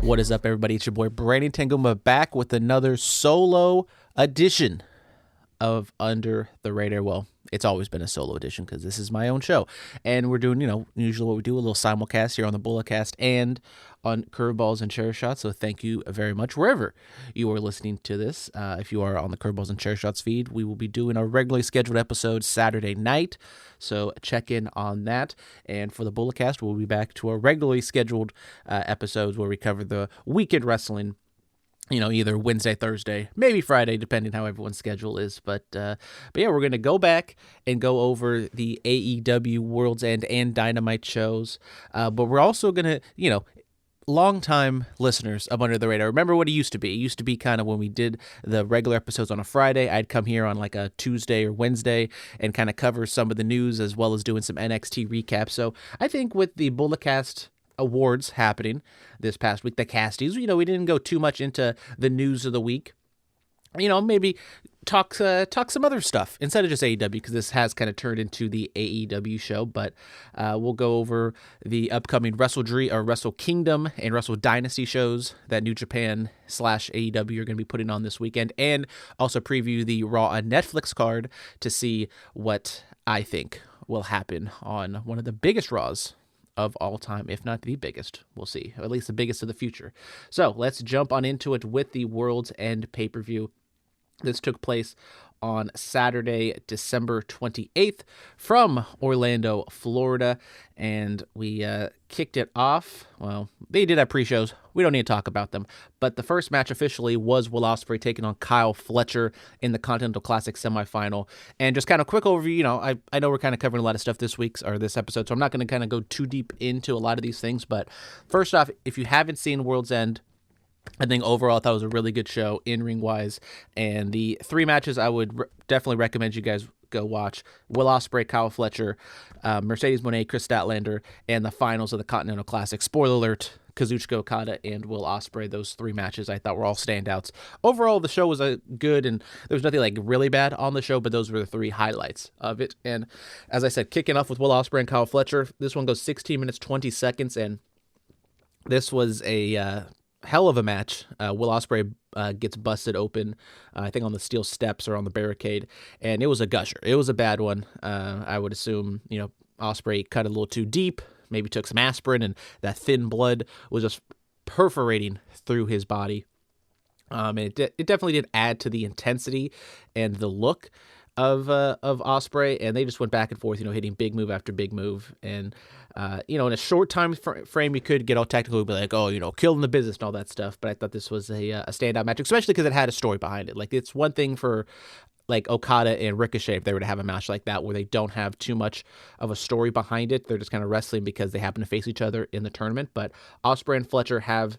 What is up, everybody? It's your boy Brandon Tanguma back with another solo edition of Under the Radar. Well, it's always been a solo edition because this is my own show. And we're doing, usually what we do, a little simulcast here on the Bullacast and on Curveballs and Chair Shots. So thank you very much wherever you are listening to this. If you are on the Curveballs and Chair Shots feed, we will be doing our regularly scheduled episode Saturday night. So check in on that. And for the Bullacast, we'll be back to our regularly scheduled episodes where we cover the weekend wrestling, either Wednesday, Thursday, maybe Friday, depending how everyone's schedule is. But yeah, we're going to go back and go over the AEW World's End and Dynamite shows. But we're also going to, longtime listeners of Under the Radar, remember what it used to be. It used to be kind of when we did the regular episodes on a Friday, I'd come here on like a Tuesday or Wednesday and kind of cover some of the news as well as doing some NXT recaps. So I think with the Bullacast awards happening this past week, the casties, we didn't go too much into the news of the week. Maybe talk some other stuff instead of just AEW, because this has kind of turned into the AEW show. But we'll go over the upcoming Wrestle Kingdom and Wrestle Dynasty shows that New Japan / AEW are going to be putting on this weekend, and also preview the Raw on Netflix card to see what I think will happen on one of the biggest Raws of all time, if not the biggest. We'll see, or at least the biggest of the future. So let's jump on into it with the World's End pay-per-view. This took place on Saturday, December 28th from Orlando, Florida, and we kicked it off. Well, they did have pre-shows. We don't need to talk about them, but the first match officially was Will Ospreay taking on Kyle Fletcher in the Continental Classic semifinal. And just kind of quick overview, I know we're kind of covering a lot of stuff this episode, so I'm not going to kind of go too deep into a lot of these things, but first off, if you haven't seen World's End, I think overall I thought it was a really good show in-ring wise, and the three matches I would definitely recommend you guys go watch: Will Ospreay, Kyle Fletcher, Mercedes Moné, Chris Statlander, and the finals of the Continental Classic. Spoiler alert, Kazuchika Okada and Will Ospreay. Those three matches I thought were all standouts. Overall, the show was good, and there was nothing like really bad on the show, but those were the three highlights of it. And as I said, kicking off with Will Ospreay and Kyle Fletcher, this one goes 16 minutes, 20 seconds, and this was a hell of a match. Will Ospreay gets busted open, I think on the steel steps or on the barricade, and it was a gusher. It was a bad one. I would assume, Ospreay cut a little too deep, maybe took some aspirin, and that thin blood was just perforating through his body. It definitely did add to the intensity and the look of Ospreay, and they just went back and forth, hitting big move after big move. And, in a short time frame, you could get all technical, be like, killing the business and all that stuff. But I thought this was a standout match, especially because it had a story behind it. Like, it's one thing for like Okada and Ricochet, if they were to have a match like that where they don't have too much of a story behind it. They're just kind of wrestling because they happen to face each other in the tournament. But Ospreay and Fletcher have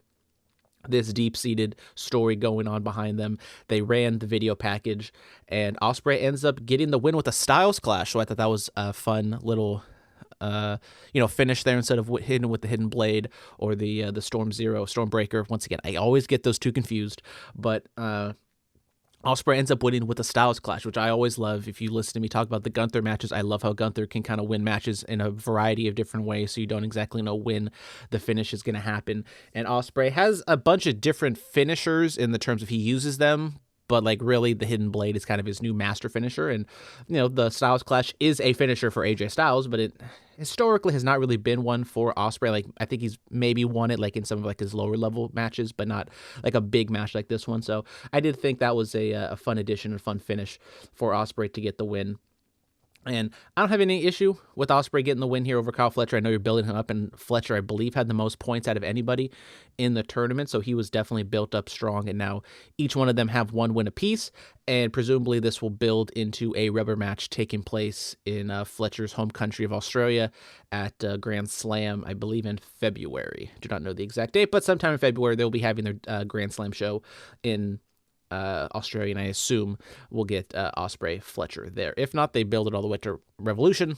this deep-seated story going on behind them. They ran the video package, and Ospreay ends up getting the win with a Styles Clash. So I thought that was a fun little, finish there instead of hitting with the Hidden Blade or the Stormbreaker. Once again, I always get those two confused, but Ospreay ends up winning with a Styles Clash, which I always love. If you listen to me talk about the Gunther matches, I love how Gunther can kind of win matches in a variety of different ways, so you don't exactly know when the finish is going to happen. And Ospreay has a bunch of different finishers in the terms of he uses them, but like really the Hidden Blade is kind of his new master finisher. And, the Styles Clash is a finisher for AJ Styles, but it historically has not really been one for Ospreay. Like, I think he's maybe won it like in some of like his lower level matches, but not like a big match like this one. So I did think that was a fun addition, a fun finish for Ospreay to get the win. And I don't have any issue with Ospreay getting the win here over Kyle Fletcher. I know you're building him up, and Fletcher, I believe, had the most points out of anybody in the tournament, so he was definitely built up strong, and now each one of them have one win apiece, and presumably this will build into a rubber match taking place in Fletcher's home country of Australia at Grand Slam, I believe, in February. Do not know the exact date, but sometime in February they'll be having their Grand Slam show in Australia, and I assume we'll get Ospreay Fletcher there. If not, they build it all the way to Revolution.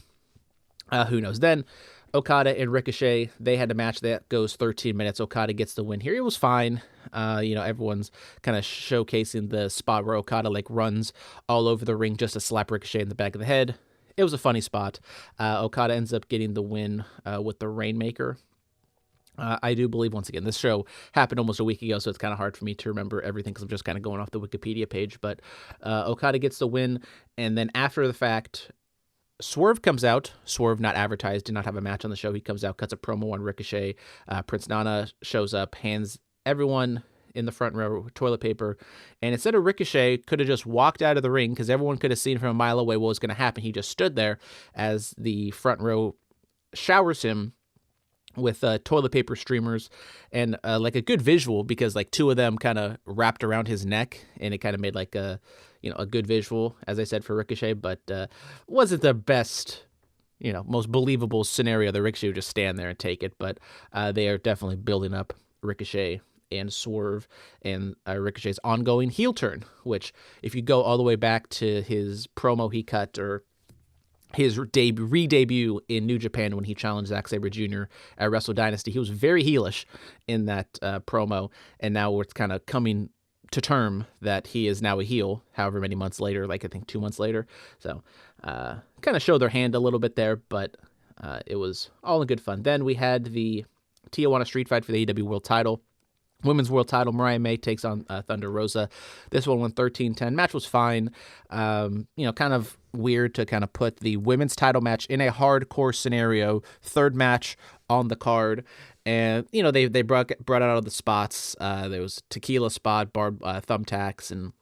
Who knows? Then Okada and Ricochet, they had a match that goes 13 minutes. Okada gets the win here. It was fine. Everyone's kind of showcasing the spot where Okada runs all over the ring just to slap Ricochet in the back of the head. It was a funny spot. Okada ends up getting the win with the Rainmaker. I do believe, once again, this show happened almost a week ago, so it's kind of hard for me to remember everything because I'm just kind of going off the Wikipedia page. But Okada gets the win, and then after the fact, Swerve comes out. Swerve, not advertised, did not have a match on the show. He comes out, cuts a promo on Ricochet. Prince Nana shows up, hands everyone in the front row toilet paper, and instead of Ricochet, could have just walked out of the ring because everyone could have seen from a mile away what was going to happen. He just stood there as the front row showers him with toilet paper streamers and like a good visual because like two of them kind of wrapped around his neck and it kind of made like a good visual, as I said, for Ricochet, but wasn't the best, most believable scenario that Ricochet would just stand there and take it. But they are definitely building up Ricochet and Swerve and Ricochet's ongoing heel turn, which if you go all the way back to his promo he cut or his re-debut in New Japan when he challenged Zack Sabre Jr. at Wrestle Dynasty, he was very heelish in that promo, and now it's kind of coming to term that he is now a heel, however many months later, like I think 2 months later. So kind of showed their hand a little bit there, but it was all in good fun. Then we had the Tijuana Street Fight for the AEW World Title. Women's World Title, Mariah May takes on Thunder Rosa. This one went 13-10. Match was fine. Kind of weird to kind of put the women's title match in a hardcore scenario, third match on the card. And, they brought out all the spots. There was tequila spot, thumbtacks, and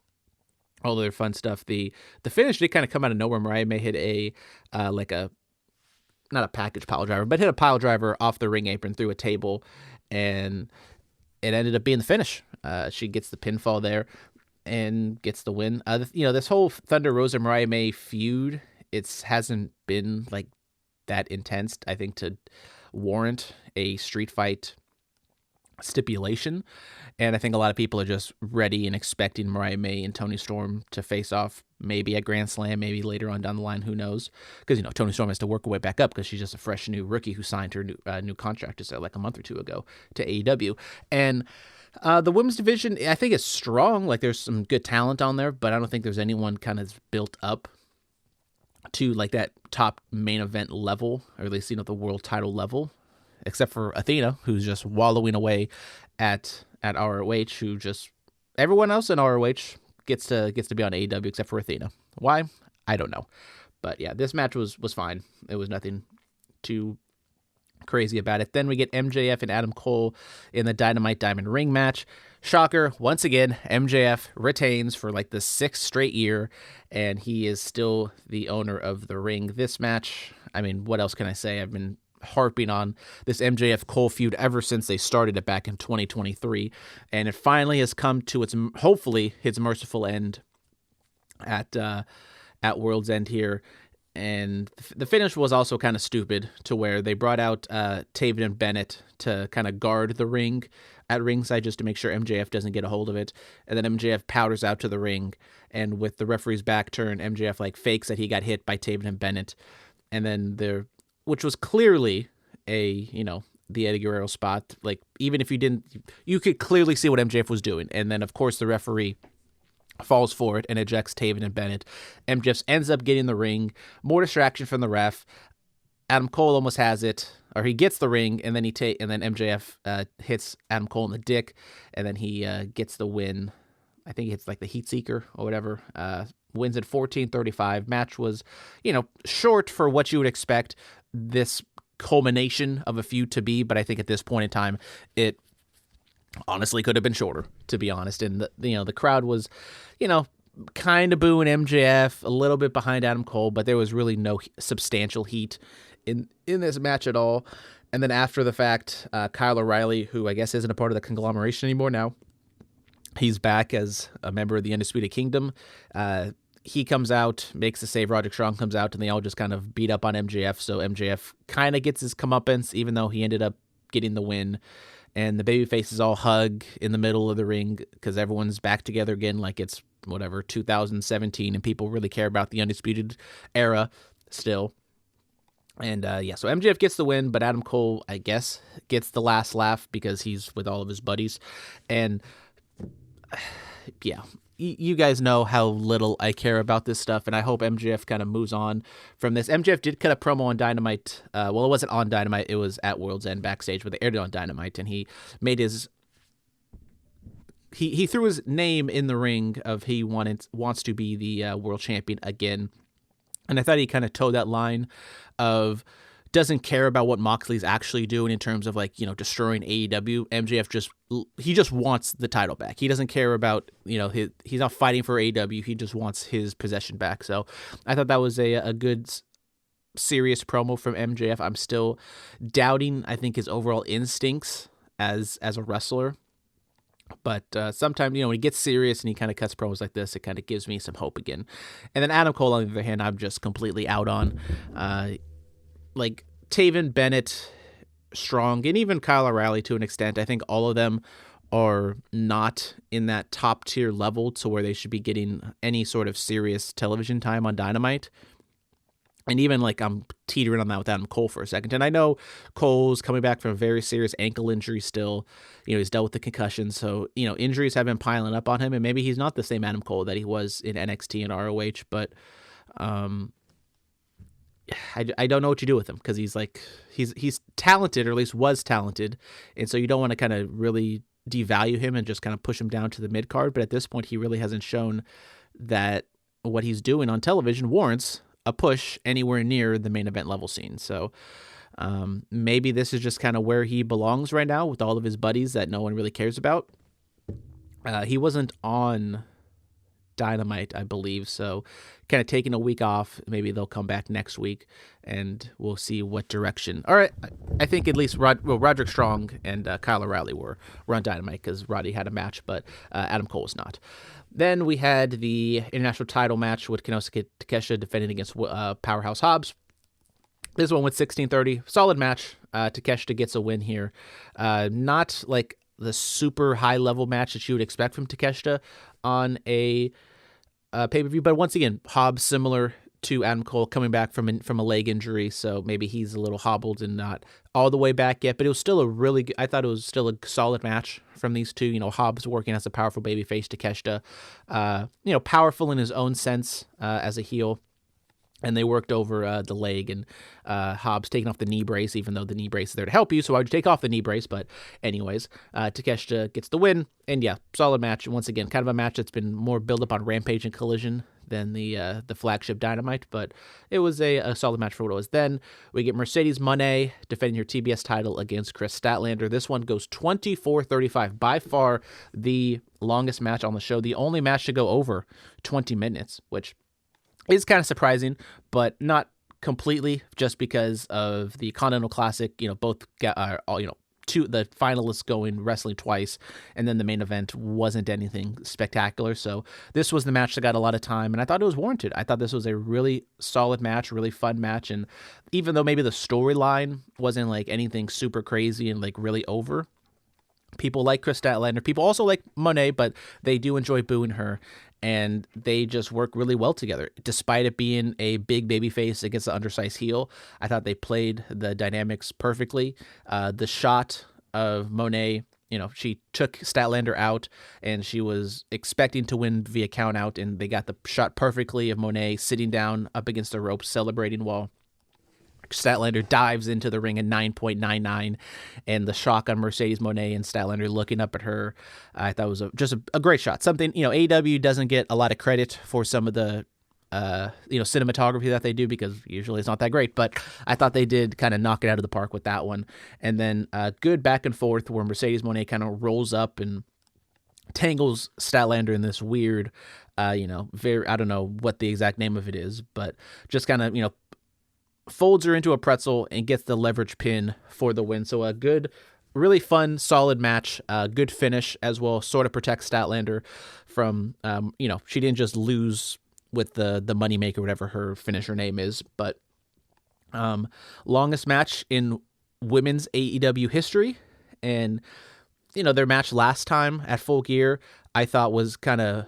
all the other fun stuff. The finish did kind of come out of nowhere. Mariah May hit not a package pile driver, but hit a pile driver off the ring apron through a table, and it ended up being the finish. She gets the pinfall there and gets the win. This whole Thunder Rosa Mariah May feud, it hasn't been like that intense, I think, to warrant a street fight stipulation. And I think a lot of people are just ready and expecting Mariah May and Toni Storm to face off maybe at Grand Slam, maybe later on down the line, who knows? Because, Toni Storm has to work her way back up because she's just a fresh new rookie who signed her new contract just like a month or two ago to AEW. And the women's division, I think, is strong. Like, there's some good talent on there, but I don't think there's anyone kind of built up to like that top main event level, or at least, the world title level, except for Athena, who's just wallowing away at ROH, who just everyone else in ROH gets to be on AEW except for Athena. Why? I don't know. But yeah, this match was fine. It was nothing too crazy about it. Then we get MJF and Adam Cole in the Dynamite Diamond Ring match. Shocker, once again, MJF retains for like the 6th straight year, and he is still the owner of the ring. This match, I mean, what else can I say? I've been harping on this MJF Cole feud ever since they started it back in 2023, and it finally has come to hopefully its merciful end at World's End here. And the finish was also kind of stupid, to where they brought out Taven and Bennett to kind of guard the ring at ringside just to make sure MJF doesn't get a hold of it. And then MJF powders out to the ring, and with the referee's back turned, MJF like fakes that he got hit by Taven and Bennett. And then which was clearly the Eddie Guerrero spot. Like, even if you didn't, you could clearly see what MJF was doing. And then, of course, the referee falls for it and ejects Taven and Bennett. MJF ends up getting the ring. More distraction from the ref. Adam Cole almost has it, or he gets the ring, and then MJF hits Adam Cole in the dick, and then he gets the win. I think it's like the Heat Seeker or whatever. Wins at 14:35. Match was, short for what you would expect this culmination of a feud to be, but I think at this point in time, it honestly could have been shorter, to be honest. And the crowd was, kind of booing MJF, a little bit behind Adam Cole, but there was really no substantial heat in this match at all. And then after the fact, Kyle O'Reilly, who I guess isn't a part of the conglomeration anymore now, he's back as a member of the Undisputed Kingdom. He comes out, makes the save. Roderick Strong comes out, and they all just kind of beat up on MJF. So MJF kind of gets his comeuppance, even though he ended up getting the win. And the babyfaces all hug in the middle of the ring because everyone's back together again, like it's 2017, and people really care about the Undisputed Era still. And so MJF gets the win, but Adam Cole, I guess, gets the last laugh because he's with all of his buddies. And yeah, you guys know how little I care about this stuff, and I hope MJF kind of moves on from this. MJF did cut a promo on Dynamite. Well, it wasn't on Dynamite. It was at World's End backstage, but they aired it on Dynamite, and he made his... He threw his name in the ring of he wants to be the world champion again. And I thought he kind of towed that line of doesn't care about what Moxley's actually doing in terms of like, destroying AEW. MJF just wants the title back. He doesn't care about, he's not fighting for AEW. He just wants his possession back. So I thought that was a good, serious promo from MJF. I'm still doubting, I think, his overall instincts as a wrestler. But sometimes, when he gets serious and he kind of cuts promos like this, it kind of gives me some hope again. And then Adam Cole, on the other hand, I'm just completely out on. Like Taven, Bennett, Strong, and even Kyle O'Reilly to an extent. I think all of them are not in that top tier level to where they should be getting any sort of serious television time on Dynamite. And even like I'm teetering on that with Adam Cole for a second. And I know Cole's coming back from a very serious ankle injury still. He's dealt with the concussion. So, injuries have been piling up on him. And maybe he's not the same Adam Cole that he was in NXT and ROH. But I don't know what you do with him because he's talented, or at least was talented. And so you don't want to kind of really devalue him and just kind of push him down to the mid card. But at this point, he really hasn't shown that what he's doing on television warrants a push anywhere near the main event level scene. So maybe this is just kind of where he belongs right now with all of his buddies that no one really cares about. He wasn't on Dynamite, I believe, so kind of taking a week off. Maybe they'll come back next week and we'll see what direction. All right, I think at least Roderick Strong and Kyle O'Reilly were on Dynamite because Roddy had a match, but Adam Cole was not. Then we had the international title match with Konosuke Takeshita defending against Powerhouse Hobbs. This one went 16-30. Solid match. Takeshita gets a win here. Not like the super high-level match that you would expect from Takeshita on a pay-per-view. But once again, Hobbs, similar to Adam Cole, coming back from a leg injury, so maybe he's a little hobbled and not all the way back yet. But it was still I thought it was still a solid match from these two. Hobbs working as a powerful babyface, Takeshita, powerful in his own sense as a heel. And they worked over the leg, and Hobbs taking off the knee brace, even though the knee brace is there to help you, so why would you take off the knee brace? But anyways, Takeshita gets the win, and yeah, solid match. Once again, kind of a match that's been more build up on Rampage and Collision than the flagship Dynamite, but it was a solid match for what it was. Then we get Mercedes Moné defending her TBS title against Chris Statlander. This one goes 24-35, by far the longest match on the show, the only match to go over 20 minutes, which is kind of surprising, but not completely, just because of the Continental Classic. Both got the finalists going wrestling twice, and then the main event wasn't anything spectacular. So this was the match that got a lot of time, and I thought it was warranted. I thought this was a really solid match, really fun match, and even though maybe the storyline wasn't like anything super crazy and like really over, people like Chris Statlander. People also like Monet, but they do enjoy booing her. And they just work really well together. Despite it being a big babyface against the undersized heel, I thought they played the dynamics perfectly. The shot of Monet, she took Statlander out, and she was expecting to win via count out, and they got the shot perfectly of Monet sitting down up against the ropes celebrating while Statlander dives into the ring at 9.99, and the shock on Mercedes Moné and Statlander looking up at her, I thought was just a great shot. Something, AEW doesn't get a lot of credit for some of the, cinematography that they do, because usually it's not that great, but I thought they did kind of knock it out of the park with that one. And then good back and forth where Mercedes Moné kind of rolls up and tangles Statlander in this weird, I don't know what the exact name of it is, but just kind of, folds her into a pretzel and gets the leverage pin for the win. So a good, really fun, solid match, good finish as well, sort of protects Statlander from, she didn't just lose with the moneymaker, whatever her finisher name is, but longest match in women's AEW history. And, their match last time at Full Gear, I thought was kind of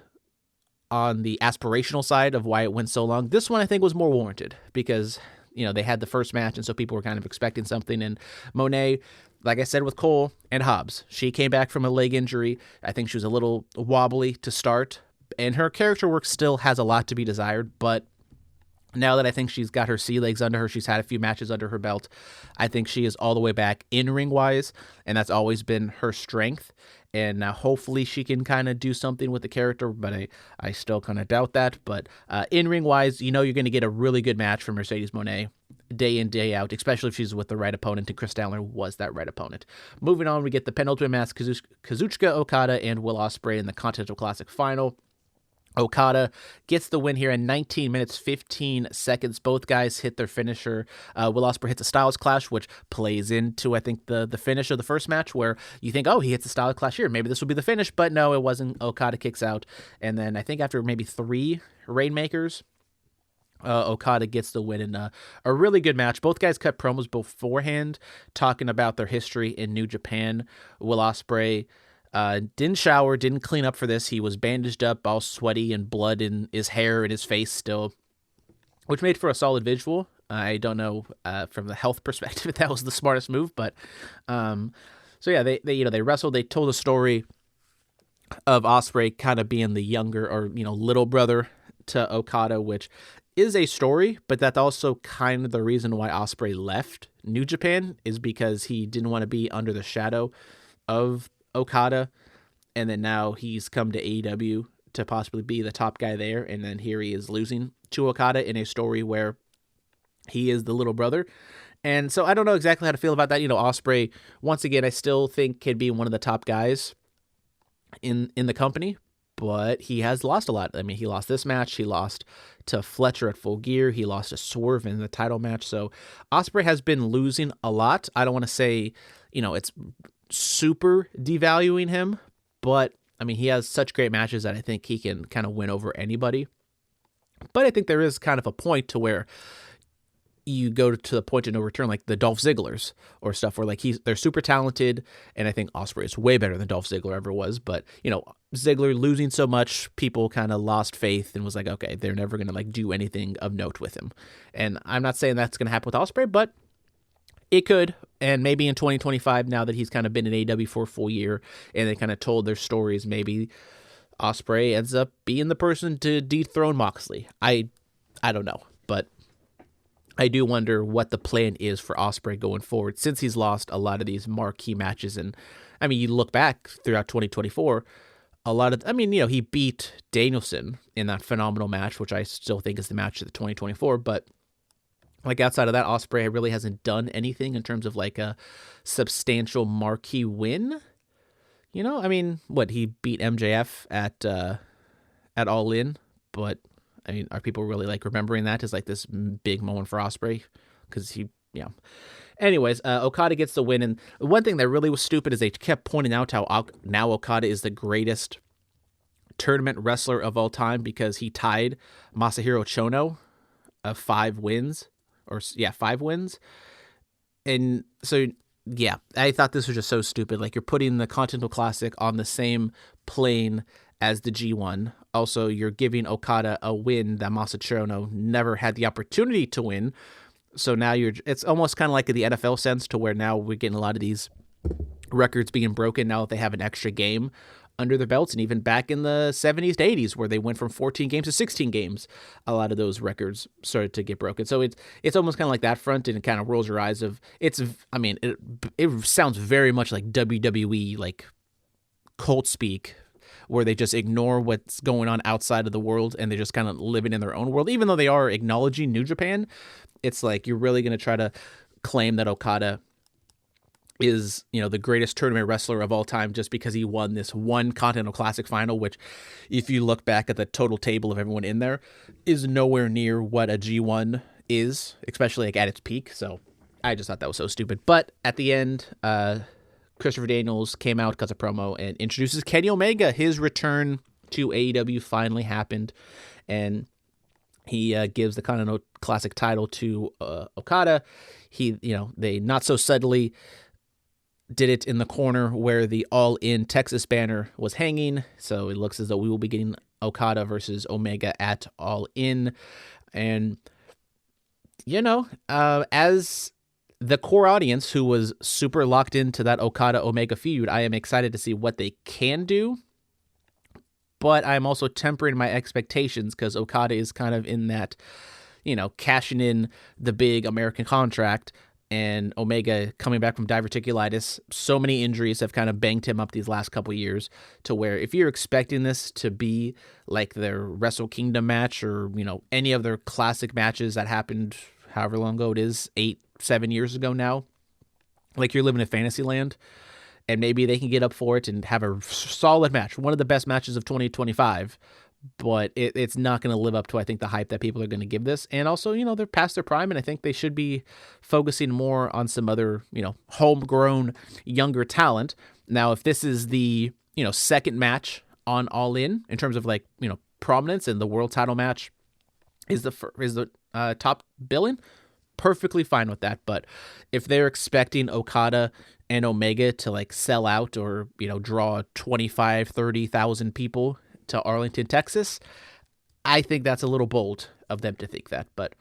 on the aspirational side of why it went so long. This one I think was more warranted because they had the first match, and so people were kind of expecting something. And Monet, like I said with Cole and Hobbs, she came back from a leg injury. I think she was a little wobbly to start, and her character work still has a lot to be desired, but now that I think she's got her sea legs under her, she's had a few matches under her belt, I think she is all the way back in-ring wise, and that's always been her strength. And now hopefully she can kind of do something with the character, but I still kind of doubt that. But in-ring wise, you're going to get a really good match from Mercedes Moné day in, day out, especially if she's with the right opponent, and Chris Statler was that right opponent. Moving on, we get the penultimate match, Kazuchika Okada and Will Ospreay in the Continental Classic final. Okada gets the win here in 19 minutes, 15 seconds. Both guys hit their finisher. Will Ospreay hits a Styles Clash, which plays into, I think, the finish of the first match, where you think, oh, he hits a Styles Clash here. Maybe this will be the finish, but no, it wasn't. Okada kicks out. And then I think after maybe 3 Rainmakers, Okada gets the win in a really good match. Both guys cut promos beforehand, talking about their history in New Japan. Will Ospreay didn't shower, didn't clean up for this. He was bandaged up, all sweaty and blood in his hair and his face still, which made for a solid visual. I don't know from the health perspective if that was the smartest move, but so yeah, they wrestled. They told a story of Ospreay kind of being the younger or little brother to Okada, which is a story, but that's also kind of the reason why Ospreay left New Japan, is because he didn't want to be under the shadow of Okada, and then now he's come to AEW to possibly be the top guy there, and then here he is losing to Okada in a story where he is the little brother. And so I don't know exactly how to feel about that. Ospreay, once again, I still think can be one of the top guys in the company, but he has lost a lot. I mean, he lost this match, he lost to Fletcher at Full Gear, he lost to Swerve in the title match, so Ospreay has been losing a lot. I don't want to say, it's super devaluing him, but I mean, he has such great matches that I think he can kind of win over anybody. But I think there is kind of a point to where you go to the point of no return, like the Dolph Zigglers or stuff, where they're super talented, and I think Ospreay is way better than Dolph Ziggler ever was. But Ziggler losing so much, people kind of lost faith and was like, okay, they're never gonna do anything of note with him. And I'm not saying that's gonna happen with Ospreay, but it could, and maybe in 2025, now that he's kind of been in AEW for a full year, and they kind of told their stories, maybe Ospreay ends up being the person to dethrone Moxley. I don't know, but I do wonder what the plan is for Ospreay going forward, since he's lost a lot of these marquee matches. And I mean, you look back throughout 2024, he beat Danielson in that phenomenal match, which I still think is the match of the 2024, but outside of that, Ospreay really hasn't done anything in terms of a substantial marquee win. I mean, he beat MJF at All In, but I mean, are people really remembering that as this big moment for Ospreay? Because Anyways, Okada gets the win, and one thing that really was stupid is they kept pointing out how now Okada is the greatest tournament wrestler of all time, because he tied Masahiro Chono of 5 wins. 5 wins. And so, yeah, I thought this was just so stupid. You're putting the Continental Classic on the same plane as the G1. Also, you're giving Okada a win that Masahiro Chono never had the opportunity to win. So now it's almost kind of like in the NFL sense, to where now we're getting a lot of these records being broken now that they have an extra game under their belts. And even back in the 70s to 80s, where they went from 14 games to 16 games, a lot of those records started to get broken. So it's almost kind of like that front, and it kind of rolls your eyes of it sounds very much like WWE, cult speak, where they just ignore what's going on outside of the world, and they're just kind of living in their own world. Even though they are acknowledging New Japan, it's you're really going to try to claim that Okada is, the greatest tournament wrestler of all time just because he won this one Continental Classic final, which, if you look back at the total table of everyone in there, is nowhere near what a G1 is, especially at its peak. So I just thought that was so stupid. But at the end, Christopher Daniels came out, cuts a promo, and introduces Kenny Omega. His return to AEW finally happened, and he gives the Continental Classic title to Okada. They not so subtly did it in the corner where the All In Texas banner was hanging. So it looks as though we will be getting Okada versus Omega at All In. And, as the core audience who was super locked into that Okada Omega feud, I am excited to see what they can do. but I'm also tempering my expectations because Okada is kind of in that, cashing in the big American contract, and Omega coming back from diverticulitis. So many injuries have kind of banged him up these last couple years to where if you're expecting this to be like their Wrestle Kingdom match or, any of their classic matches that happened however long ago it is, 7 years ago now, like you're living in fantasy land, and maybe they can get up for it and have a solid match, one of the best matches of 2025, but it's not going to live up to, I think, the hype that people are going to give this. And also, they're past their prime, and I think they should be focusing more on some other, homegrown, younger talent. Now, if this is the, second match on All In terms of like, prominence, and the world title match is the top billing, perfectly fine with that. But if they're expecting Okada and Omega to like sell out or, draw 30,000 people to Arlington, Texas, I think that's a little bold of them to think that. But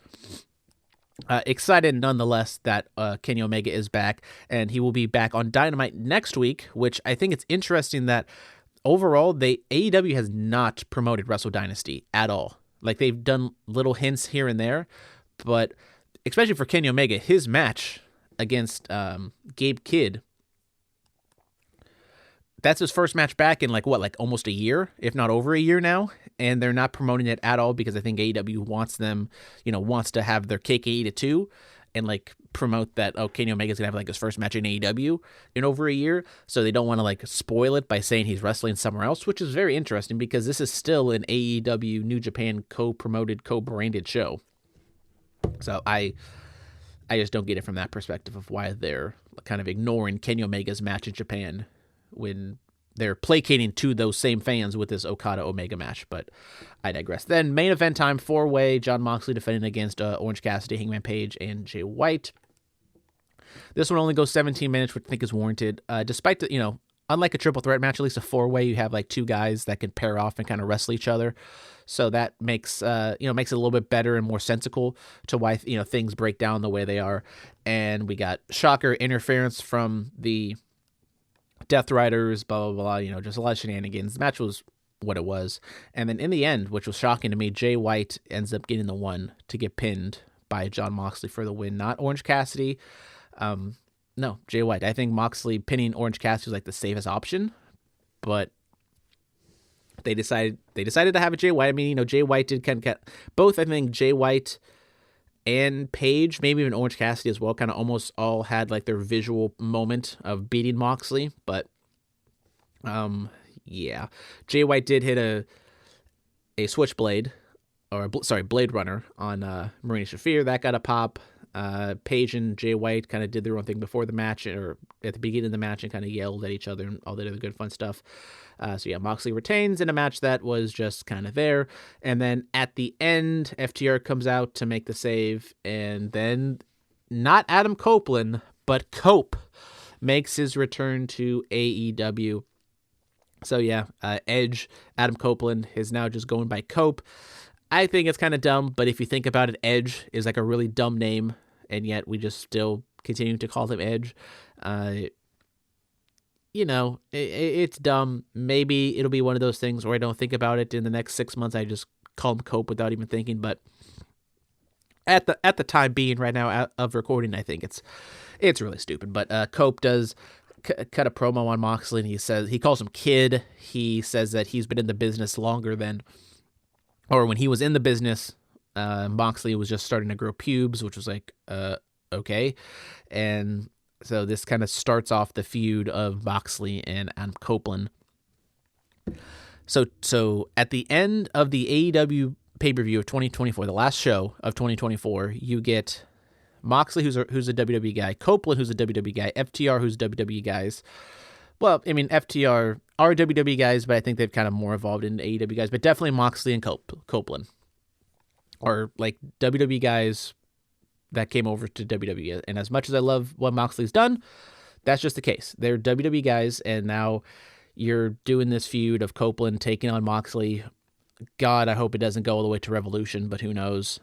excited nonetheless that Kenny Omega is back, and he will be back on Dynamite next week, which I think it's interesting that overall AEW has not promoted Wrestle Dynasty at all. Like, they've done little hints here and there, but especially for Kenny Omega, his match against Gabe Kidd, that's his first match back in like almost a year, if not over a year now, and they're not promoting it at all because I think AEW wants them, wants to have their cake and eat it too, and like promote that, Kenny Omega's gonna have like his first match in AEW in over a year, so they don't want to like spoil it by saying he's wrestling somewhere else, which is very interesting because this is still an AEW New Japan co-promoted, co-branded show. So I just don't get it from that perspective of why they're kind of ignoring Kenny Omega's match in Japan when they're placating to those same fans with this Okada-Omega match, but I digress. Then main event time, 4-way, Jon Moxley defending against Orange Cassidy, Hangman Page, and Jay White. This one only goes 17 minutes, which I think is warranted. Despite the, unlike a triple threat match, at least a 4-way, you have like two guys that can pair off and kind of wrestle each other. So that makes makes it a little bit better and more sensical to why things break down the way they are. And we got shocker interference from the Death Riders, blah, blah, blah, just a lot of shenanigans. The match was what it was. And then in the end, which was shocking to me, Jay White ends up getting the one to get pinned by Jon Moxley for the win, not Orange Cassidy. No, Jay White. I think Moxley pinning Orange Cassidy was like the safest option, but they decided to have it Jay White. I mean, Jay White did kind of get both. I think Jay White and Page, maybe even Orange Cassidy as well, kind of almost all had like their visual moment of beating Moxley. But yeah, Jay White did hit a switchblade, or Blade Runner on Marina Shafir. That got a pop. Page and Jay White kind of did their own thing before the match, or at the beginning of the match, and kind of yelled at each other and all that other good fun stuff. So yeah, Moxley retains in a match that was just kind of there. And then at the end, FTR comes out to make the save, and then not Adam Copeland, but Cope makes his return to AEW. So yeah, Edge, Adam Copeland is now just going by Cope. I think it's kind of dumb, but if you think about it, Edge is like a really dumb name, and yet we just still continue to call him Edge. It's dumb. Maybe it'll be one of those things where I don't think about it in the next 6 months. I just call him Cope without even thinking. But at the time being right now of recording, I think it's really stupid. But Cope does cut a promo on Moxley, and he calls him Kid. He says that he's been in the business longer than, or when he was in the business, Moxley was just starting to grow pubes, which was like, okay. And so this kind of starts off the feud of Moxley and Adam Copeland. So at the end of the AEW pay-per-view of 2024, the last show of 2024, you get Moxley, who's a WWE guy, Copeland, who's a WWE guy, FTR, who's WWE guys. Well, I mean, FTR are WWE guys, but I think they've kind of more evolved into AEW guys. But definitely Moxley and Copeland are like WWE guys that came over to WWE. And as much as I love what Moxley's done, that's just the case. They're WWE guys, and now you're doing this feud of Copeland taking on Moxley. God, I hope it doesn't go all the way to Revolution, but who knows?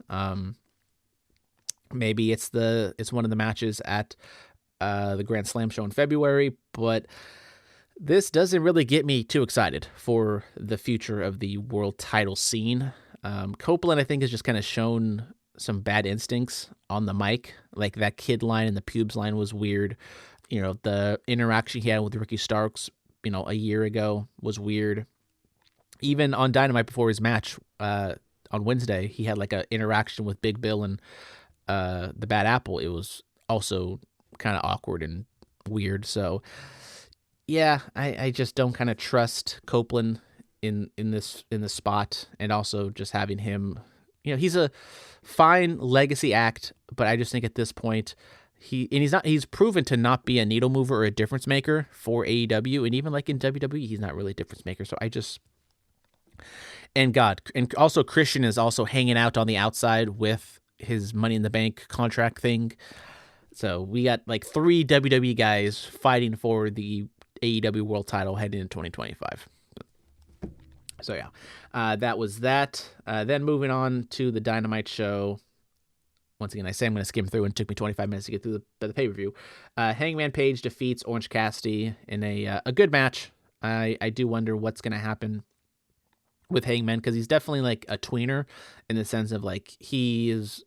Maybe it's one of the matches at the Grand Slam show in February, but This doesn't really get me too excited for the future of the world title scene. Copeland, I think, has just kind of shown some bad instincts on the mic. Like that kid line and the pubes line was weird. The interaction he had with Ricky Starks, a year ago was weird. Even on Dynamite before his match on Wednesday, he had like an interaction with Big Bill and the Bad Apple. It was also kind of awkward and weird. So yeah, I just don't kind of trust Copeland in this spot, and also just having him, he's a fine legacy act, but I just think at this point he's proven to not be a needle mover or a difference maker for AEW, and even like in WWE, he's not really a difference maker. So and also Christian is also hanging out on the outside with his Money in the Bank contract thing. So we got like 3 WWE guys fighting for the AEW World Title heading into 2025. So yeah, that was that. Then moving on to the Dynamite show. Once again, I say I'm going to skim through, and it took me 25 minutes to get through the pay-per-view. Hangman Page defeats Orange Cassidy in a good match. I do wonder what's going to happen with Hangman, because he's definitely like a tweener in the sense of like he is,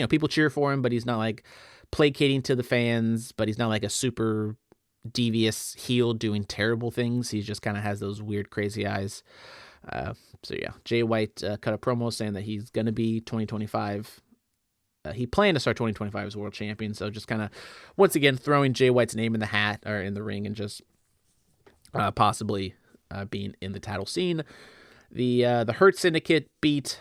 people cheer for him, but he's not like placating to the fans, but he's not like a super devious heel doing terrible things. He just kind of has those weird, crazy eyes. So yeah, Jay White cut a promo saying that he's going to be 2025. He planned to start 2025 as world champion. So just kind of, once again, throwing Jay White's name in the hat or in the ring, and just possibly being in the title scene. The Hurt Syndicate beat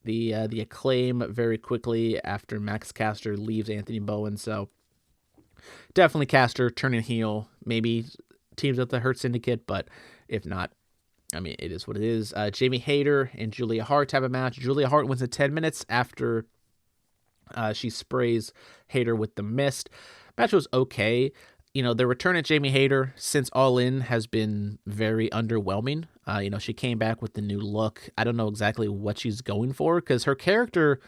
the Acclaim very quickly after Max Caster leaves Anthony Bowen. So definitely Caster turning heel, maybe teams with the Hurt Syndicate, but if not, I mean, it is what it is. Jamie Hayter and Julia Hart have a match. Julia Hart wins in 10 minutes after she sprays Hayter with the mist. Match was okay. The return of Jamie Hayter since All In has been very underwhelming. She came back with the new look. I don't know exactly what she's going for, because her character,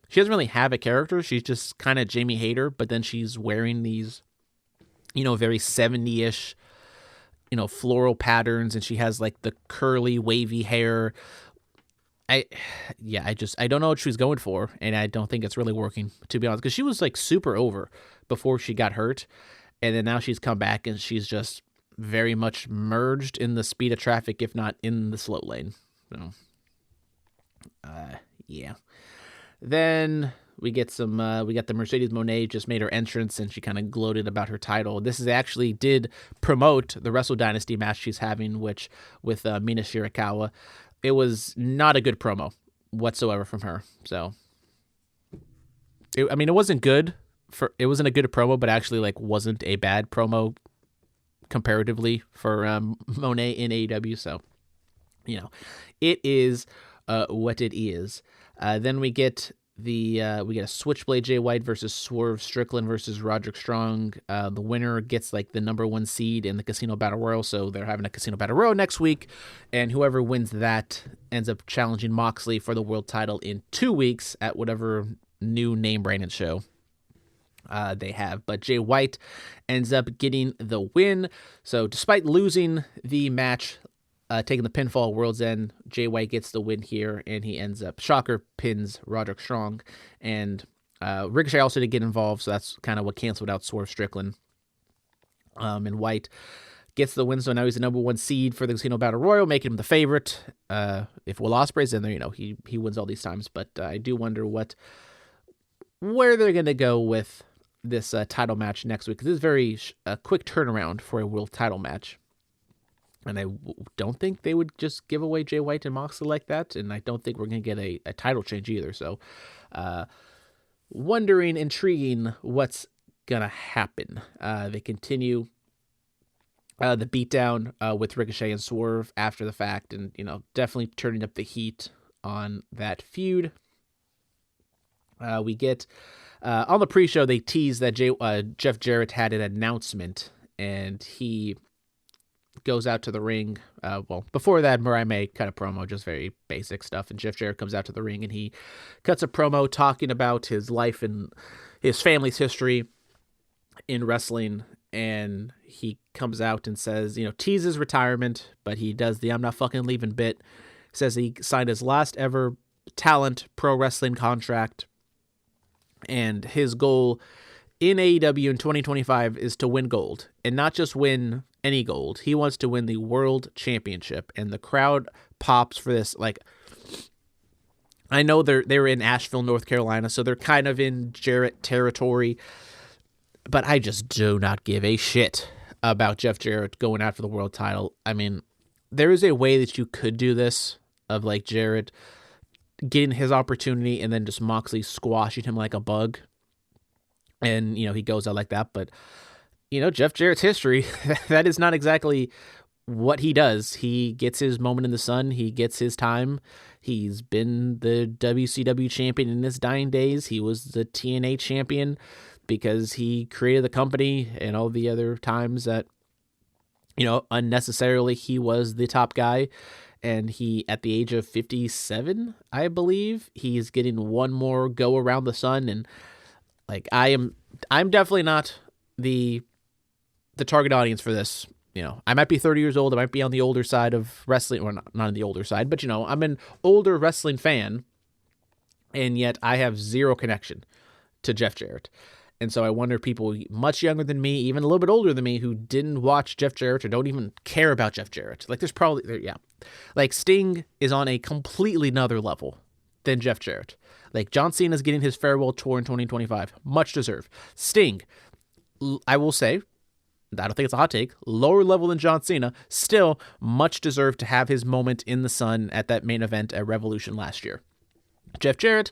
she doesn't really have a character. She's just kind of Jamie Hayter, but then she's wearing these, very 70-ish, floral patterns, and she has like the curly, wavy hair. I don't know what she's going for, and I don't think it's really working, to be honest, because she was like super over before she got hurt. And then now she's come back, and she's just very much merged in the speed of traffic, if not in the slow lane. So, yeah. Then we get we got the Mercedes Moné just made her entrance, and she kind of gloated about her title. This is actually did promote the Wrestle Dynasty match she's having, with Mina Shirakawa. It was not a good promo whatsoever from her. So, it wasn't good. It wasn't a good promo, but actually like wasn't a bad promo comparatively for Moné in AEW. So, it is what it is. Then we get a Switchblade Jay White versus Swerve Strickland versus Roderick Strong. The winner gets like the number 1 seed in the Casino Battle Royal. So they're having a Casino Battle Royal next week, and whoever wins that ends up challenging Moxley for the world title in 2 weeks at whatever new name branded show they have. But Jay White ends up getting the win. So despite losing the match, taking the pinfall at World's End, Jay White gets the win here, and he ends up, shocker, pins Roderick Strong. And Ricochet also did get involved, so that's kind of what canceled out Swerve Strickland. And White gets the win, so now he's the number 1 seed for the Casino Battle Royal, making him the favorite. If Will Ospreay's in there, he wins all these times. But I do wonder where they're going to go with this title match next week, because this is very quick turnaround for a world title match. And I don't think they would just give away Jay White and Moxley like that, and I don't think we're going to get a title change either. So, intriguing what's going to happen. They continue the beatdown with Ricochet and Swerve after the fact, and, definitely turning up the heat on that feud. We get on the pre-show, they tease that Jeff Jarrett had an announcement, and he goes out to the ring. Before that, Mariah May cut a promo, just very basic stuff, and Jeff Jarrett comes out to the ring, and he cuts a promo talking about his life and his family's history in wrestling, and he comes out and says, teases retirement, but he does the "I'm not fucking leaving" bit. Says he signed his last ever talent pro wrestling contract, and his goal in AEW in 2025 is to win gold, and not just win any gold. He wants to win the world championship, and the crowd pops for this. Like, I know they're in Asheville, North Carolina, so they're kind of in Jarrett territory, but I just do not give a shit about Jeff Jarrett going after the world title. I mean, there is a way that you could do this, of like Jarrett getting his opportunity and then just Moxley squashing him like a bug, and he goes out like that. But Jeff Jarrett's history, that is not exactly what he does. He gets his moment in the sun. He gets his time. He's been the WCW champion in his dying days. He was the TNA champion because he created the company, and all the other times that unnecessarily he was the top guy. And he, at the age of 57, I believe, he's getting one more go around the sun. And like, I'm definitely not the target audience for this. I might be 30 years old. I might be on the older side of wrestling, or not on the older side, but I'm an older wrestling fan, and yet I have zero connection to Jeff Jarrett. And so I wonder, people much younger than me, even a little bit older than me, who didn't watch Jeff Jarrett or don't even care about Jeff Jarrett. Like, there's probably, yeah. Like, Sting is on a completely another level than Jeff Jarrett. Like, John Cena's getting his farewell tour in 2025. Much deserved. Sting, I will say, I don't think it's a hot take, lower level than John Cena, still much deserved to have his moment in the sun at that main event at Revolution last year. Jeff Jarrett,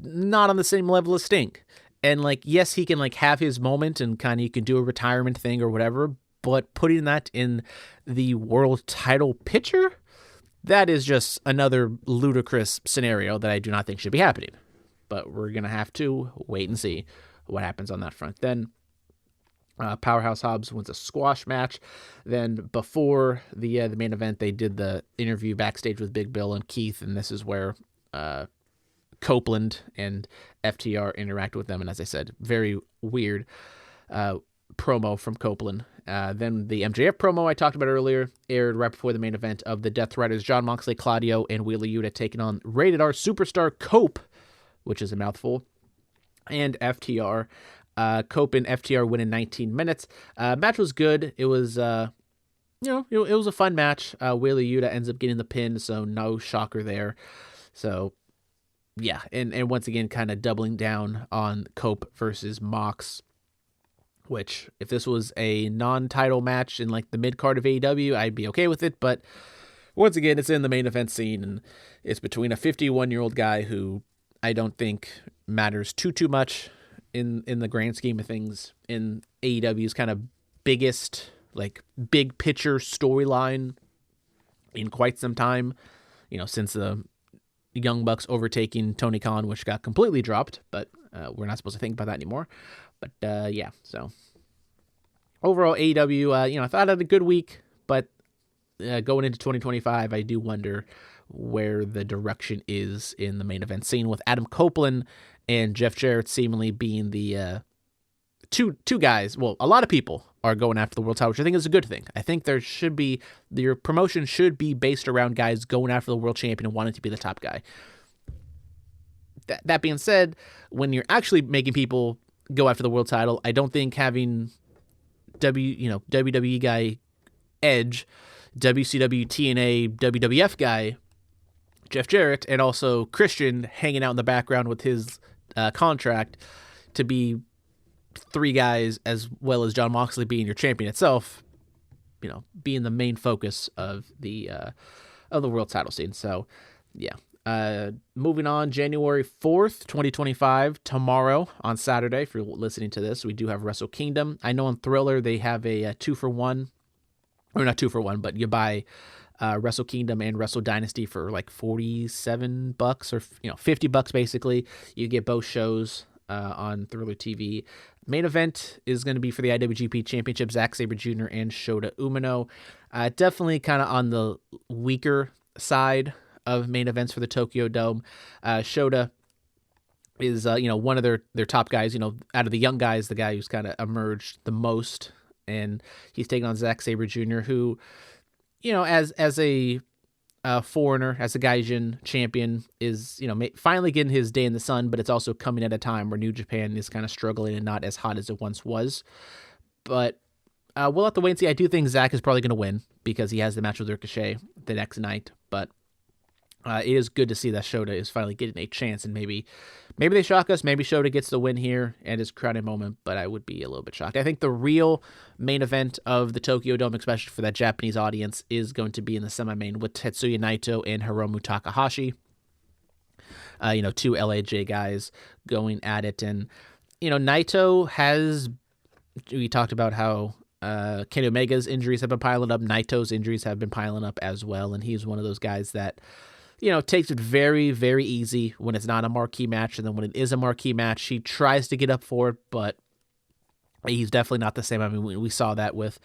not on the same level as Sting. And like, yes, he can like have his moment and kind of, you can do a retirement thing or whatever, but putting that in the world title picture, that is just another ludicrous scenario that I do not think should be happening. But we're going to have to wait and see what happens on that front. Then Powerhouse Hobbs wins a squash match. Then before the main event, they did the interview backstage with Big Bill and Keith, and this is where Copeland and FTR interact with them. And as I said, very weird promo from Copeland. Then the MJF promo I talked about earlier aired right before the main event of the Death Riders, Jon Moxley, Claudio, and Wheeler Yuta taking on Rated R superstar Cope, which is a mouthful, and FTR. Cope and FTR win in 19 minutes. Match was good. It was, it was a fun match. Wheeler Yuta ends up getting the pin, so no shocker there. So, yeah, and once again, kind of doubling down on Cope versus Mox, which, if this was a non-title match in like the mid-card of AEW, I'd be okay with it, but once again, it's in the main event scene, and it's between a 51-year-old guy who I don't think matters too much in the grand scheme of things in AEW's kind of biggest, like, big picture storyline in quite some time, since the Young Bucks overtaking Tony Khan, which got completely dropped, but we're not supposed to think about that anymore. But yeah, so overall AEW, I thought I had a good week, but going into 2025, I do wonder where the direction is in the main event scene, with Adam Copeland and Jeff Jarrett seemingly being the two guys. Well, a lot of people are going after the world title, which I think is a good thing. I think your promotion should be based around guys going after the world champion and wanting to be the top guy. That being said, when you're actually making people go after the world title, I don't think having WWE guy Edge, WCW, TNA, WWF guy Jeff Jarrett, and also Christian hanging out in the background with his contract to be three guys, as well as Jon Moxley being your champion itself, being the main focus of the world title scene. So, yeah. Moving on, January 4th, 2025, tomorrow on Saturday, if you're listening to this, we do have Wrestle Kingdom. I know on Thriller they have a 2-for-1, or not 2-for-1, but you buy Wrestle Kingdom and Wrestle Dynasty for like $47 or $50 basically. You get both shows on Thriller TV. Main event is going to be for the IWGP Championship, Zack Sabre Jr. and Shota Umino. Definitely kind of on the weaker side of main events for the Tokyo Dome. Shota is one of their top guys. Out of the young guys, the guy who's kind of emerged the most, and he's taking on Zack Sabre Jr., who, as a foreigner, as a Gaijin champion, is finally getting his day in the sun, but it's also coming at a time where New Japan is kind of struggling and not as hot as it once was. But we'll have to wait and see. I do think Zack is probably going to win because he has the match with Ricochet the next night, but it is good to see that Shota is finally getting a chance, and maybe they shock us. Maybe Shota gets the win here and his crowning moment, but I would be a little bit shocked. I think the real main event of the Tokyo Dome, especially for that Japanese audience, is going to be in the semi-main with Tetsuya Naito and Hiromu Takahashi. Two LAJ guys going at it, and Naito has. We talked about how Kenny Omega's injuries have been piling up. Naito's injuries have been piling up as well, and he's one of those guys that takes it very, very easy when it's not a marquee match. And then when it is a marquee match, he tries to get up for it, but he's definitely not the same. I mean, we saw that with,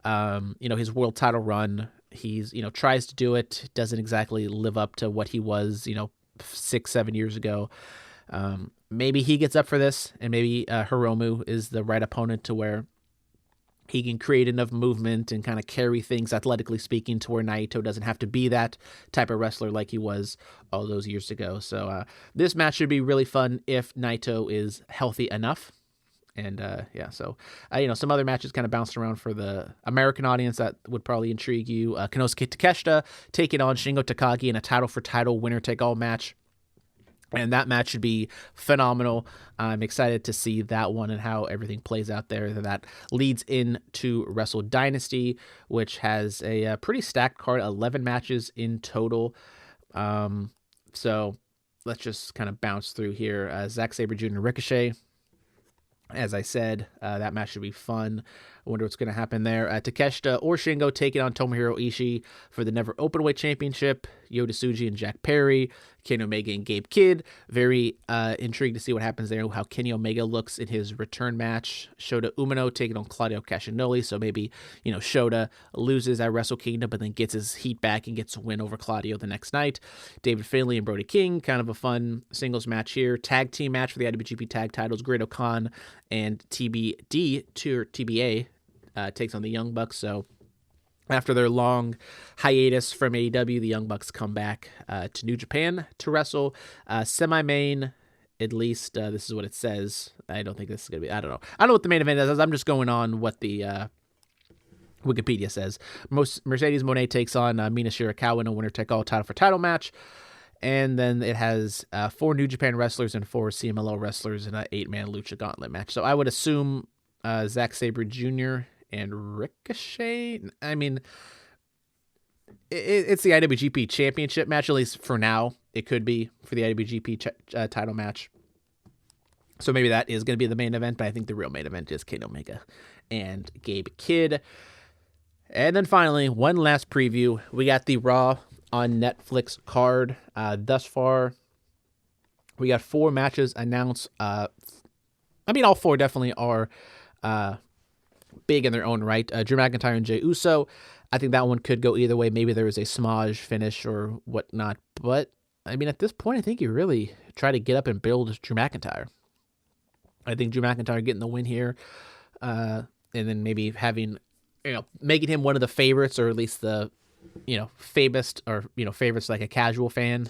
his world title run. He's, tries to do it, doesn't exactly live up to what he was, 6-7 years ago. Maybe he gets up for this, and maybe Hiromu is the right opponent to where he can create enough movement and kind of carry things, athletically speaking, to where Naito doesn't have to be that type of wrestler like he was all those years ago. So this match should be really fun if Naito is healthy enough. And so some other matches kind of bounced around for the American audience that would probably intrigue you. Konosuke Takeshita taking on Shingo Takagi in a title-for-title winner-take-all match. And that match should be phenomenal. I'm excited to see that one and how everything plays out there. That leads into Wrestle Dynasty, which has a pretty stacked card, 11 matches in total. So let's just kind of bounce through here. Zack Sabre Jr. Ricochet. As I said, that match should be fun. I wonder what's going to happen there. Takeshita or Shingo taking on Tomohiro Ishii for the Never Openweight Championship. Yota Tsuji and Jack Perry. Kenny Omega and Gabe Kidd. Very intrigued to see what happens there, how Kenny Omega looks in his return match. Shota Umino taking on Claudio Castagnoli. So maybe, Shota loses at Wrestle Kingdom, but then gets his heat back and gets a win over Claudio the next night. David Finlay and Brody King, kind of a fun singles match here. Tag team match for the IWGP Tag titles. Great Khan and TBA takes on the Young Bucks. So after their long hiatus from AEW, the Young Bucks come back to New Japan to wrestle. Semi-main, at least this is what it says. I don't think this is going to be, I don't know what the main event is. I'm just going on what the Wikipedia says. Mercedes Moné takes on Mina Shirakawa in a winner-take-all title-for-title match. And then it has 4 New Japan wrestlers and 4 CMLL wrestlers in an 8-man Lucha Gauntlet match. So I would assume Zack Sabre Jr. and Ricochet. I mean, it's the IWGP Championship match, at least for now. It could be for the IWGP title match. So maybe that is going to be the main event, but I think the real main event is Kenny Omega and Gabe Kidd. And then finally, one last preview. We got the Raw on Netflix card. Thus far, we got 4 matches announced. All 4 definitely are big in their own right. Drew McIntyre and Jey Uso. I think that one could go either way. Maybe there was a smudge finish or whatnot. But, at this point, I think you really try to get up and build Drew McIntyre. I think Drew McIntyre getting the win here. And then maybe having, making him one of the favorites, or at least the, famous, or, favorites like a casual fan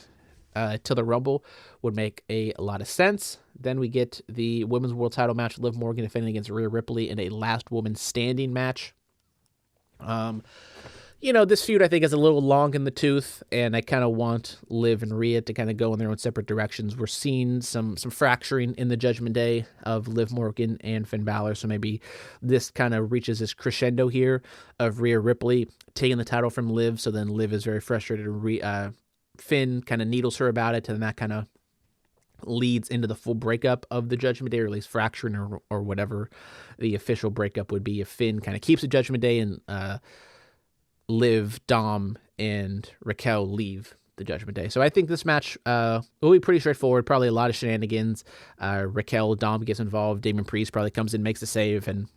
to the Rumble would make a lot of sense. Then we get the Women's World Title match, Liv Morgan defending against Rhea Ripley in a last woman standing match. This feud I think is a little long in the tooth, and I kind of want Liv and Rhea to kind of go in their own separate directions. We're seeing some fracturing in the Judgment Day of Liv Morgan and Finn Balor, so maybe this kind of reaches this crescendo here of Rhea Ripley taking the title from Liv, so then Liv is very frustrated, and Finn kind of needles her about it, and that kind of leads into the full breakup of the Judgment Day, or at least fracturing, or whatever the official breakup would be if Finn kind of keeps the Judgment Day and Liv, Dom, and Raquel leave the Judgment Day. So I think this match will be pretty straightforward, probably a lot of shenanigans. Raquel, Dom gets involved, Damon Priest probably comes in, makes a save, and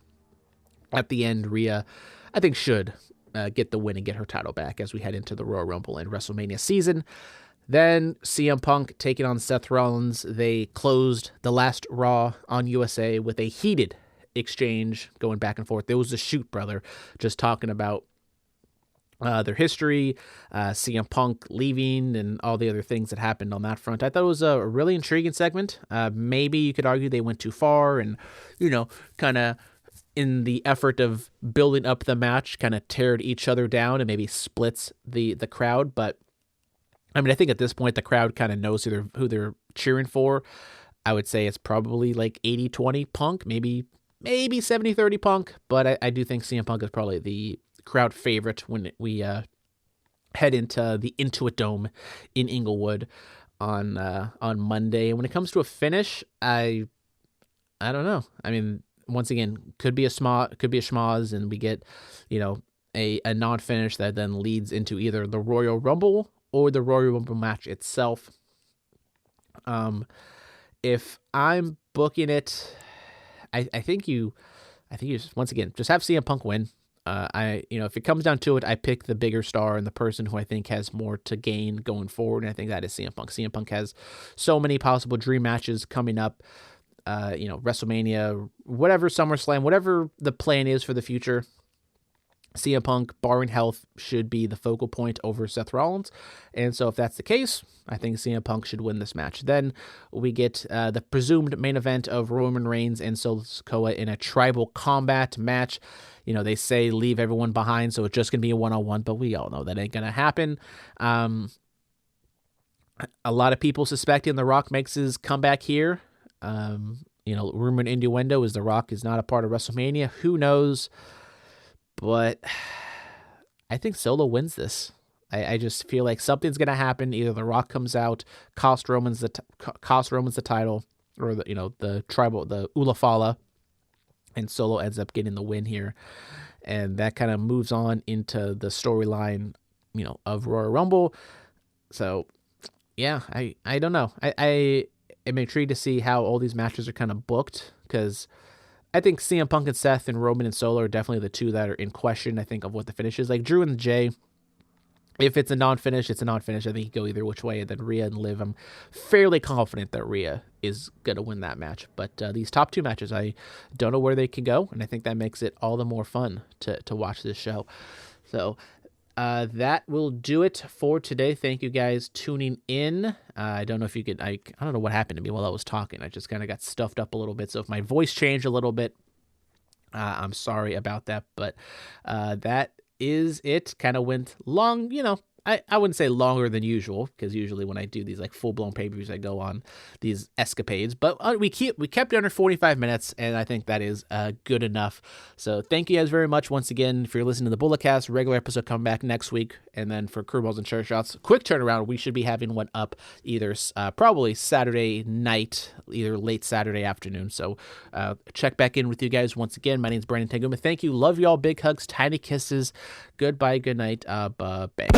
at the end, Rhea, I think, should get the win and get her title back as we head into the Royal Rumble and WrestleMania season. Then CM Punk taking on Seth Rollins. They closed the last Raw on USA with a heated exchange going back and forth. There was a shoot, brother, just talking about their history, CM Punk leaving, and all the other things that happened on that front. I thought it was a really intriguing segment. Maybe you could argue they went too far and, kind of in the effort of building up the match, kind of teared each other down and maybe splits the crowd. But I mean, I think at this point, the crowd kind of knows who they're cheering for. I would say it's probably like 80-20 Punk, maybe 70-30 Punk. But I do think CM Punk is probably the crowd favorite when we head into the Intuit Dome in Inglewood on Monday. And when it comes to a finish, I don't know. I mean, once again, could be a schmoz, and we get, a non-finish that then leads into either the Royal Rumble or the Royal Rumble match itself. If I'm booking it, I think you just, once again, just have CM Punk win. If it comes down to it, I pick the bigger star and the person who I think has more to gain going forward, and I think that is CM Punk. CM Punk has so many possible dream matches coming up, WrestleMania, whatever, SummerSlam, whatever the plan is for the future. CM Punk, barring health, should be the focal point over Seth Rollins. And so if that's the case, I think CM Punk should win this match. Then we get the presumed main event of Roman Reigns and Sikoa in a tribal combat match. They say leave everyone behind, so it's just going to be a one-on-one, but we all know that ain't going to happen. A lot of people suspecting The Rock makes his comeback here. Rumor and innuendo is The Rock is not a part of WrestleMania. Who knows? But I think Solo wins this. I just feel like something's going to happen. Either The Rock comes out, cost Roman's the title, or the tribal, the Ulafala, and Solo ends up getting the win here. And that kind of moves on into the storyline, of Royal Rumble. So, yeah, I don't know. I am intrigued to see how all these matches are kind of booked, because I think CM Punk and Seth and Roman and Solo are definitely the two that are in question, I think, of what the finish is. Like Drew and Jay, if it's a non-finish, it's a non-finish. I think you go either which way. And then Rhea and Liv, I'm fairly confident that Rhea is going to win that match. But these top two matches, I don't know where they can go, and I think that makes it all the more fun to watch this show. So that will do it for today. Thank you guys tuning in. I don't know if you could, I don't know what happened to me while I was talking. I just kind of got stuffed up a little bit. So if my voice changed a little bit, I'm sorry about that. But that is it. Kind of went long, I wouldn't say longer than usual, because usually when I do these like full-blown pay-per-views, I go on these escapades. But we kept it under 45 minutes, and I think that is good enough. So thank you guys very much once again for listening to the Bulletcast. Regular episode coming back next week, and then for Curveballs and Chair Shots, quick turnaround. We should be having one up either probably Saturday night, either late Saturday afternoon. So check back in with you guys once again. My name is Brandon Tanguma. Thank you. Love you all. Big hugs, tiny kisses. Goodbye. Good night. Bang.